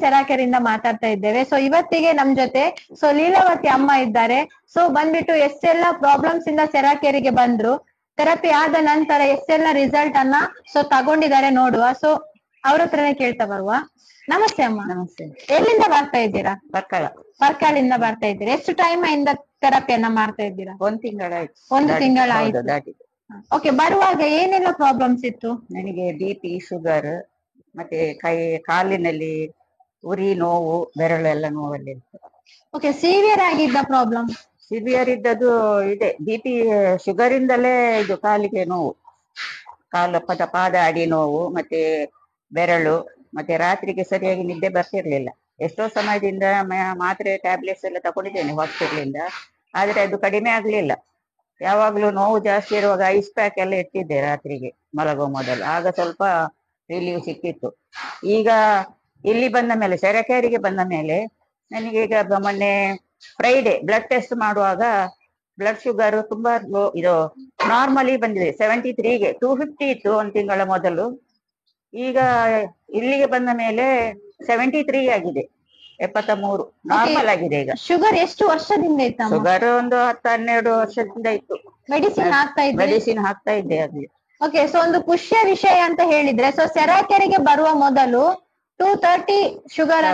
ಸೆರಾಕೆರಿಂದ ಮಾತಾಡ್ತಾ ಇದ್ದೇವೆ. ಸೊ ಇವತ್ತಿಗೆ ನಮ್ ಜೊತೆ ಸೊ ಲೀಲಾವತಿ ಅಮ್ಮ ಇದ್ದಾರೆ. ಸೊ ಬಂದ್ಬಿಟ್ಟು ಎಷ್ಟೆಲ್ಲ ಪ್ರಾಬ್ಲಮ್ಸ್ ಇಂದ ಸೆರಾಕೆರಿಗೆ ಬಂದ್ರು, ಥೆರಪಿ ಆದ ನಂತರ ಎಷ್ಟೆಲ್ಲ ರಿಸಲ್ಟ್ ಅನ್ನ ಸೊ ತಗೊಂಡಿದ್ದಾರೆ ನೋಡುವ. ಸೊ ಅವ್ರ ಹತ್ರನೇ ಕೇಳ್ತಾ ಬರುವ. ನಮಸ್ತೆ ಅಮ್ಮ. ನಮಸ್ತೆ. ಎಲ್ಲಿಂದ ಬರ್ತಾ ಇದ್ದೀರಾ? ಪರ್ಕಳ. ಪರ್ಕಾಳಿಂದ ಬರ್ತಾ ಇದ್ದೀರಾ. ಎಷ್ಟು ಟೈಮ್ ಇಂದ ಥೆರಪಿಯನ್ನ ಮಾಡ್ತಾ ಇದ್ದೀರಾ? 1 ತಿಂಗಳಾಯ್ತು. 1 ತಿಂಗಳಾಯ್ತು. ಓಕೆ, ಬರುವಾಗ ಏನೆಲ್ಲ ಪ್ರಾಬ್ಲಮ್ಸ್ ಇತ್ತು? ನನಗೆ BP, ಶುಗರ್, ಮತ್ತೆ ಕಾಲಿನಲ್ಲಿ ಉರಿ, ನೋವು, ಬೆರಳೆಲ್ಲ ನೋವಲ್ಲಿ ಇತ್ತು. ಓಕೆ, ಸಿವಿಯರ್ ಆಗಿದ್ದ ಪ್ರಾಬ್ಲಮ್? ಸಿವಿಯರ್ ಇದ್ದದ್ದು ಇದೆ. BP, ಶುಗರ್ ಇಂದಲೇ ಇದು ಕಾಲಿಗೆ ನೋವು, ಪಾದ ಅಡಿ ನೋವು, ಮತ್ತೆ ಬೆರಳು, ಮತ್ತೆ ರಾತ್ರಿಗೆ ಸರಿಯಾಗಿ ನಿದ್ದೆ ಬರ್ತಿರ್ಲಿಲ್ಲ. ಎಷ್ಟೋ ಸಮಯದಿಂದ ಮಾತ್ರೆ ಟ್ಯಾಬ್ಲೆಟ್ಸ್ ಎಲ್ಲ ತಗೊಂಡಿದ್ದೇನೆ ಹಾಸ್ಪಿಟಲಿಂದ, ಆದ್ರೆ ಅದು ಕಡಿಮೆ ಆಗ್ಲಿಲ್ಲ. ಯಾವಾಗ್ಲೂ ನೋವು ಜಾಸ್ತಿ ಇರುವಾಗ ಐಸ್ ಪ್ಯಾಕ್ ಎಲ್ಲ ಇಟ್ಟಿದ್ದೆ ರಾತ್ರಿಗೆ ಮಲಗುವ ಮೊದಲು, ಆಗ ಸ್ವಲ್ಪ ರಿಲೀವ್ ಸಿಕ್ಕಿತ್ತು. ಈಗ ಇಲ್ಲಿ ಬಂದ ಮೇಲೆ, ಸೆರಕೇರಿಗೆ ಬಂದ ಮೇಲೆ ನನಗೆ ಈಗ ಮೊನ್ನೆ ಫ್ರೈಡೆ ಬ್ಲಡ್ ಟೆಸ್ಟ್ ಮಾಡುವಾಗ ಬ್ಲಡ್ ಶುಗರ್ ತುಂಬಾ ಇದು ನಾರ್ಮಲಿ ಬಂದಿದೆ. 73ಗೆ 250 ಇತ್ತು 1 ತಿಂಗಳ ಮೊದಲು. ಈಗ ಇಲ್ಲಿಗೆ ಬಂದ ಮೇಲೆ 73 ಆಗಿದೆ, 73 ನಾರ್ಮಲ್ ಆಗಿದೆ. ಈಗ ಶುಗರ್ ಎಷ್ಟು ವರ್ಷದಿಂದ ಇತ್ತು? ಶುಗರ್ ಒಂದು 10-12 ವರ್ಷದಿಂದ ಇತ್ತು. ಮೆಡಿಸಿನ್ ಹಾಕ್ತಾ ಇದ್ದೆ ಅದು. ಓಕೆ, ಸೊ ಒಂದು ಖುಷಿಯ ವಿಷಯ ಅಂತ ಹೇಳಿದ್ರೆ, ಸೊ ಸೆರಾಕೆರಿಗೆ ಬರುವ ಮೊದಲು 230 ಶುಗರ್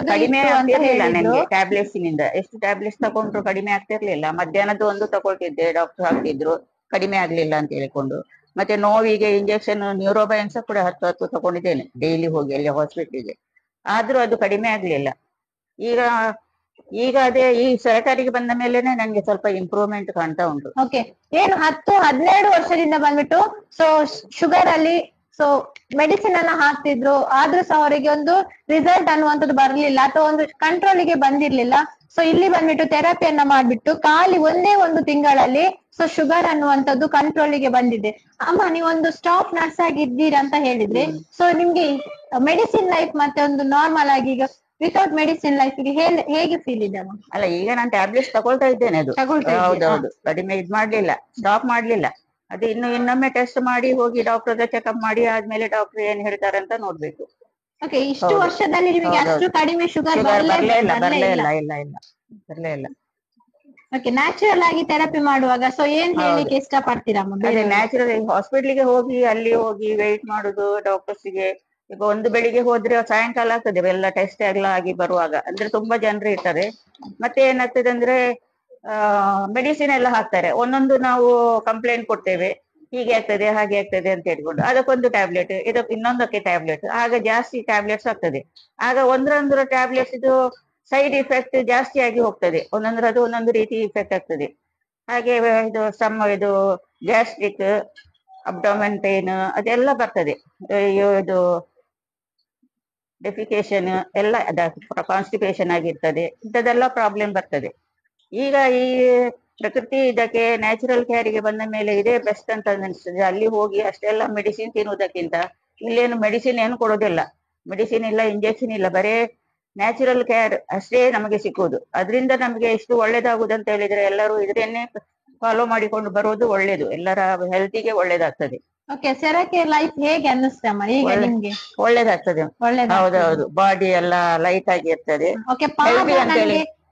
ಕಡಿಮೆ ಆಗ್ತಿರ್ಲಿಲ್ಲ ನನಗೆ ಟ್ಯಾಬ್ಲೆಟ್ಸ್ ನಿಂದ. ಎಷ್ಟು ಟ್ಯಾಬ್ಲೆಟ್ಸ್ ತಗೊಂಡ್ರು ಕಡಿಮೆ ಆಗ್ತಿರ್ಲಿಲ್ಲ. ಮಧ್ಯಾಹ್ನದ ಒಂದು ತಗೊಳ್ತಿದ್ದೆ, ಡಾಕ್ಟರ್ ಹಾಕ್ತಿದ್ರು, ಕಡಿಮೆ ಆಗ್ಲಿಲ್ಲ ಅಂತ ಹೇಳಿಕೊಂಡು. ಮತ್ತೆ ನೋವಿಗೆ ಇಂಜೆಕ್ಷನ್ ನ್ಯೂರೋಬಯನ್ಸ್ ಕೂಡ 10 ತಗೊಂಡಿದ್ದೇನೆ ಡೈಲಿ ಹೋಗಿ ಅಲ್ಲಿ ಹಾಸ್ಪಿಟಲ್ಗೆ, ಆದ್ರೂ ಅದು ಕಡಿಮೆ ಆಗ್ಲಿಲ್ಲ. ಈಗ ಅದೇ ಈ ಸರಕಾರಿಗೆ ಬಂದ ಮೇಲೆನೆ ನಂಗೆ ಸ್ವಲ್ಪ ಇಂಪ್ರೂವ್ಮೆಂಟ್ ಕಾಣ್ತಾ ಉಂಟು. ಓಕೆ, ಏನು 10-12 ವರ್ಷದಿಂದ ಬಂದ್ಬಿಟ್ಟು ಸೊ ಶುಗರ್ ಅಲ್ಲಿ ಸೊ ಮೆಡಿಸಿನ್ ಅನ್ನ ಹಾಕ್ತಿದ್ರು, ಆದ್ರೂ ಸಹ ಅವರಿಗೆ ಒಂದು ರಿಸಲ್ಟ್ ಅನ್ನುವಂಥದ್ದು ಬರ್ಲಿಲ್ಲ ಅಥವಾ ಒಂದು ಕಂಟ್ರೋಲಿಗೆ ಬಂದಿರ್ಲಿಲ್ಲ. ಸೊ ಇಲ್ಲಿ ಬಂದ್ಬಿಟ್ಟು ಥೆರಪಿಯನ್ನ ಮಾಡ್ಬಿಟ್ಟು ಖಾಲಿ 1 ತಿಂಗಳಲ್ಲಿ ಸೊ ಶುಗರ್ ಅನ್ನುವಂಥದ್ದು ಕಂಟ್ರೋಲಿಗೆ ಬಂದಿದೆ. ಅಮ್ಮ, ನೀವೊಂದು ಸ್ಟಾಫ್ ನರ್ಸ್ ಆಗಿ ಇದ್ದೀರಾ ಅಂತ ಹೇಳಿದ್ರೆ, ಸೊ ನಿಮ್ಗೆ ಮೆಡಿಸಿನ್ ಲೈಫ್ ಮತ್ತೆ ಒಂದು ನಾರ್ಮಲ್ ಆಗಿ ಈಗ ವಿತೌಟ್ ಮೆಡಿಸಿನ್ ಲೈಫ್ ಹೇಗೆ ಫೀಲ್ ಇದೆ? ಅಲ್ಲ, ಈಗ ನಾನು ಟ್ಯಾಬ್ಲೆಟ್ಸ್ ತಗೊಳ್ತಾ ಇದ್ದೇನೆ. ಅದು ಹೌದೌದು, ಕಡಿಮೆ ಇದ್ ಮಾಡ್ಲಿಲ್ಲ, ಸ್ಟಾಪ್ ಮಾಡ್ಲಿಲ್ಲ. ಅದು ಇನ್ನೊಮ್ಮೆ ಟೆಸ್ಟ್ ಮಾಡಿ ಹೋಗಿ ಡಾಕ್ಟರ್ ಚೆಕ್ಅಪ್ ಮಾಡಿ ಆದ್ಮೇಲೆ ಡಾಕ್ಟರ್ ಏನ್ ಹೇಳ್ತಾರೆ ಅಂತ ನೋಡ್ಬೇಕು. ಓಕೆ, ಇಷ್ಟು ವರ್ಷದಲ್ಲಿ ನಿಮಗೆ ಅಷ್ಟು ಕಡಿಮೆ ಶುಗರ್ ಬರ್ಲೇ ಇಲ್ಲ. ಓಕೆ, ನ್ಯಾಚುರಲ್ ಆಗಿ ಥೆರಪಿ ಮಾಡುವಾಗ ಸೊ ಏನ್ ಹೇಳಿಕ್ಕೆ ಇಷ್ಟಪಡ್ತೀರಾ? ನ್ಯಾಚುರಲ್ ಹಾಸ್ಪಿಟ್ಲಿಗೆ ಹೋಗಿ ಅಲ್ಲಿ ಹೋಗಿ ವೇಟ್ ಮಾಡುದು ಡಾಕ್ಟರ್ಸ್ಗೆ. ಈಗ ಒಂದು ಬೆಳಿಗ್ಗೆ ಹೋದ್ರೆ ಸಾಯಂಕಾಲ ಆಗ್ತದೆ ಎಲ್ಲ ಟೆಸ್ಟ್ ಎಲ್ಲ ಆಗಿ ಬರುವಾಗ, ಅಂದ್ರೆ ತುಂಬಾ ಜನರು ಇರ್ತಾರೆ. ಮತ್ತೆ ಏನಾಗ್ತದೆ ಅಂದ್ರೆ ಮೆಡಿಸಿನ್ ಎಲ್ಲ ಹಾಕ್ತಾರೆ. ಒಂದೊಂದು ನಾವು ಕಂಪ್ಲೇಂಟ್ ಕೊಡ್ತೇವೆ, ಹೀಗೆ ಆಗ್ತದೆ ಹಾಗೆ ಆಗ್ತದೆ ಅಂತ ಹೇಳ್ಕೊಂಡು ಅದಕ್ಕೊಂದು ಟ್ಯಾಬ್ಲೆಟ್, ಇದಕ್ಕೆ ಇನ್ನೊಂದಕ್ಕೆ ಟ್ಯಾಬ್ಲೆಟ್, ಆಗ ಜಾಸ್ತಿ ಟ್ಯಾಬ್ಲೆಟ್ಸ್ ಆಗ್ತದೆ. ಆಗ ಒಂದೊಂದು ಟ್ಯಾಬ್ಲೆಟ್ಸ್ ಇದು ಸೈಡ್ ಇಫೆಕ್ಟ್ ಜಾಸ್ತಿ ಆಗಿ ಹೋಗ್ತದೆ. ಒಂದೊಂದ್ರದ್ದು ಒಂದೊಂದು ರೀತಿ ಇಫೆಕ್ಟ್ ಆಗ್ತದೆ. ಹಾಗೆ ಇದು ಗ್ಯಾಸ್ಟ್ರಿಕ್, ಅಬ್ಡೋಮೆನ್ ಪೇನ್ ಅದೆಲ್ಲ ಬರ್ತದೆ. ಇದು ಡೆಫಿಕೇಶನ್ ಎಲ್ಲ, ಕಾನ್ಸ್ಟಿಪೇಷನ್ ಆಗಿರ್ತದೆ, ಇಂಥದ್ದೆಲ್ಲ ಪ್ರಾಬ್ಲಮ್ ಬರ್ತದೆ. ಈಗ ಈ ಪ್ರಕೃತಿ ಇದಕ್ಕೆ ನ್ಯಾಚುರಲ್ ಕೇರಿಗೆ ಬಂದ ಮೇಲೆ ಇದೇ ಬೆಸ್ಟ್ ಅಂತ ಅನಿಸ್ತದೆ. ಅಲ್ಲಿ ಹೋಗಿ ಅಷ್ಟೆಲ್ಲ ಮೆಡಿಸಿನ್ ತಿನ್ನುವುದಕ್ಕಿಂತ ಇಲ್ಲೇನು ಮೆಡಿಸಿನ್ ಏನು ಕೊಡೋದಿಲ್ಲ, ಮೆಡಿಸಿನ್ ಇಲ್ಲ, ಇಂಜೆಕ್ಷನ್ ಇಲ್ಲ, ಬರೇ ನ್ಯಾಚುರಲ್ ಕೇರ್ ಅಷ್ಟೇ ನಮಗೆ ಸಿಕ್ಕುವುದು. ಅದರಿಂದ ನಮಗೆ ಎಷ್ಟು ಒಳ್ಳೇದಾಗುದಂತ ಹೇಳಿದ್ರೆ ಎಲ್ಲರೂ ಇದನ್ನೇ ಫಾಲೋ ಮಾಡಿಕೊಂಡು ಬರೋದು ಒಳ್ಳೇದು, ಎಲ್ಲರ ಹೆಲ್ತಿಗೆ ಒಳ್ಳೇದಾಗ್ತದೆ. ಓಕೆ, ಸೆರಾಕೇರ್ ಲೈಫ್ ಹೇಗೆ ಅನ್ನಿಸ್ತೆ ಅಮ್ಮ ಈಗ ನಿಮ್ಗೆ? ಒಳ್ಳೇದಾಗ್ತದೆ. ಹೌದೌದು, ಬಾಡಿ ಎಲ್ಲ ಲೈಟ್ ಆಗಿ ಇರ್ತದೆ.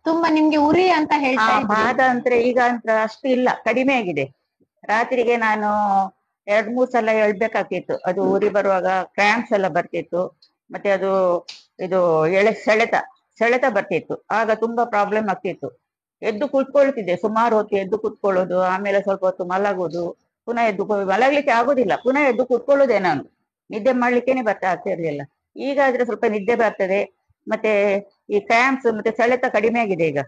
ತುಂಬಾ ನಿಮ್ಗೆ ಉರಿ ಅಂತ ಹೇಳ್ತಾರೆ. ಪಾದ ಅಂದ್ರೆ ಈಗ ಅಂತ ಅಷ್ಟು ಇಲ್ಲ, ಕಡಿಮೆ ಆಗಿದೆ. ರಾತ್ರಿಗೆ ನಾನು 2-3 ಸಲ ಹೇಳ್ಬೇಕಾಗ್ತಿತ್ತು. ಅದು ಉರಿ ಬರುವಾಗ ಕ್ರ್ಯಾಂಪ್ಸ್ ಎಲ್ಲ ಬರ್ತಿತ್ತು. ಮತ್ತೆ ಅದು ಇದು ಸೆಳೆತ ಬರ್ತಿತ್ತು. ಆಗ ತುಂಬಾ ಪ್ರಾಬ್ಲಮ್ ಆಗ್ತಿತ್ತು. ಎದ್ದು ಕೂತ್ಕೊಳ್ತಿದ್ದೆ, ಸುಮಾರು ಹೊತ್ತು ಎದ್ದು ಕೂತ್ಕೊಳ್ಳೋದು, ಆಮೇಲೆ ಸ್ವಲ್ಪ ಹೊತ್ತು ಮಲಗೋದು, ಪುನಃ ಮಲಗ್ಲಿಕ್ಕೆ ಆಗುದಿಲ್ಲ, ಪುನಃ ಎದ್ದು ಕೂತ್ಕೊಳ್ಳೋದೆ. ನಾನು ನಿದ್ದೆ ಮಾಡ್ಲಿಕ್ಕೇನೆ ಆಗ್ತಿರ್ಲಿಲ್ಲ. ಈಗ ಆದ್ರೆ ಸ್ವಲ್ಪ ನಿದ್ದೆ ಬರ್ತದೆ. ಮತ್ತೆ ಈ ಕ್ರ್ಯಾಂಪ್ಸ್ ಮತ್ತೆ ಸೆಳೆತ ಕಡಿಮೆ ಆಗಿದೆ ಈಗ,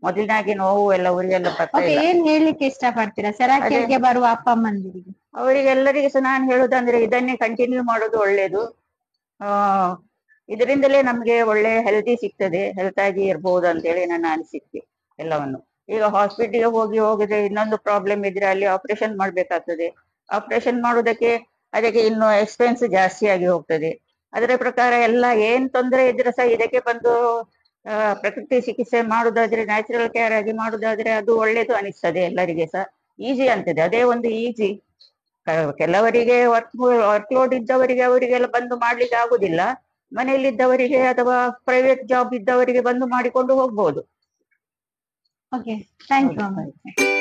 ಮೊದಲಿನಾಗಿ ನೋವು ಎಲ್ಲ ಉರಿ ಎಲ್ಲ ಬರ್ತದೆ. ಏನ್ ಹೇಳ್ಲಿಕ್ಕೆ ಇಷ್ಟಪಡ್ತೀರಾ ಸೆರಾಕೇರ್ಗೆ ಬರುವ ಅಪ್ಪ ಅಮ್ಮಂದಿರಿಗೆ? ಅವರಿಗೆಲ್ಲರಿಗೆ ಸಹ ನಾನು ಹೇಳುದಂದ್ರೆ ಇದನ್ನೇ ಕಂಟಿನ್ಯೂ ಮಾಡೋದು ಒಳ್ಳೇದು. ಇದರಿಂದಲೇ ನಮ್ಗೆ ಒಳ್ಳೆ ಹೆಲ್ದಿ ಸಿಗ್ತದೆ, ಹೆಲ್ತ್ ಆಗಿ ಇರ್ಬಹುದು ಅಂತೇಳಿ ನನ್ನ ಅನಿಸಿಕೆ ಎಲ್ಲವನ್ನು. ಈಗ ಹಾಸ್ಪಿಟ್ಲಿಗೆ ಹೋಗಿದ್ರೆ ಇನ್ನೊಂದು ಪ್ರಾಬ್ಲಮ್ ಇದ್ರೆ ಅಲ್ಲಿ ಆಪರೇಷನ್ ಮಾಡ್ಬೇಕಾಗ್ತದೆ. ಆಪರೇಷನ್ ಮಾಡೋದಕ್ಕೆ ಅದಕ್ಕೆ ಇನ್ನು ಎಕ್ಸ್ಪೆನ್ಸ್ ಜಾಸ್ತಿ ಆಗಿ ಹೋಗ್ತದೆ. ಅದರ ಪ್ರಕಾರ ಎಲ್ಲ ಏನ್ ತೊಂದರೆ ಇದ್ರೆ ಸಹ ಇದಕ್ಕೆ ಬಂದು ಪ್ರಕೃತಿ ಚಿಕಿತ್ಸೆ ಮಾಡುದಾದ್ರೆ, ನ್ಯಾಚುರಲ್ ಕೇರ್ ಆಗಿ ಮಾಡುದಾದ್ರೆ ಅದು ಒಳ್ಳೇದು ಅನಿಸ್ತದೆ. ಎಲ್ಲರಿಗೆ ಸಹ ಈಸಿ ಅಂತದೆ, ಅದೇ ಒಂದು ಈಸಿ. ಕೆಲವರಿಗೆ ವರ್ಕ್ ಲೋಡ್ ಇದ್ದವರಿಗೆ ಅವರಿಗೆಲ್ಲ ಬಂದು ಮಾಡ್ಲಿಕ್ಕೆ ಆಗುದಿಲ್ಲ. ಮನೆಯಲ್ಲಿದ್ದವರಿಗೆ ಅಥವಾ ಪ್ರೈವೇಟ್ ಜಾಬ್ ಇದ್ದವರಿಗೆ ಬಂದು ಮಾಡಿಕೊಂಡು ಹೋಗ್ಬೋದು. Okay, thank you.